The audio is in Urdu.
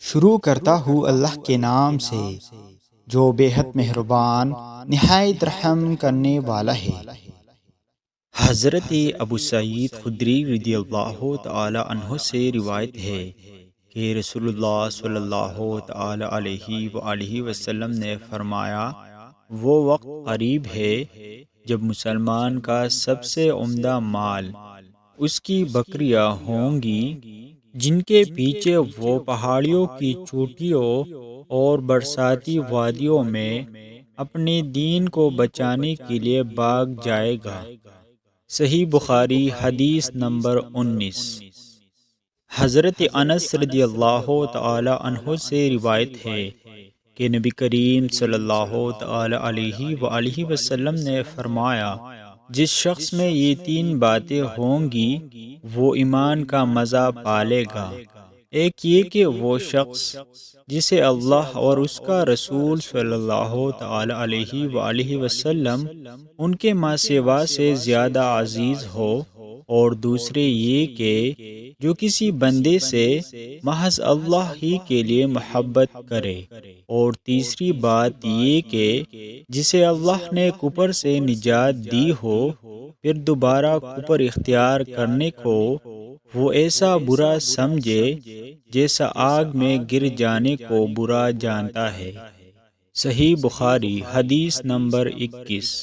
شروع کرتا ہوں اللہ کے نام سے جو بے حد مہربان نہایت رحم کرنے والا ہے۔ حضرت ابو سعید خدری رضی اللہ تعالی عنہ سے روایت ہے کہ رسول اللہ صلی اللہ تعالی علیہ وآلہ وسلم نے فرمایا، وہ وقت قریب ہے جب مسلمان کا سب سے عمدہ مال اس کی بکریاں ہوں گی، جن کے پیچھے وہ پہاڑیوں کی چوٹیوں اور برساتی وادیوں میں اپنے دین کو بچانے کے لیے بھاگ جائے گا۔ صحیح بخاری حدیث نمبر 19۔ حضرت انس رضی اللہ تعالی عنہ سے روایت ہے کہ نبی کریم صلی اللہ تعالی علیہ وآلہ وسلم نے فرمایا، جس شخص میں یہ تین باتیں ہوں گی وہ ایمان کا مزہ پالے گا۔ ایک یہ کہ وہ شخص جسے اللہ اور اس کا رسول صلی اللہ تعالی علیہ وآلہ وسلم ان کے ماں سوا سے زیادہ عزیز ہو، اور دوسرے یہ کہ جو کسی بندے سے محض اللہ ہی کے لیے محبت کرے، اور تیسری بات یہ کہ جسے اللہ نے کفر سے نجات دی ہو، پھر دوبارہ کفر اختیار کرنے کو وہ ایسا برا سمجھے جیسا آگ میں گر جانے کو برا جانتا ہے۔ صحیح بخاری حدیث نمبر 21۔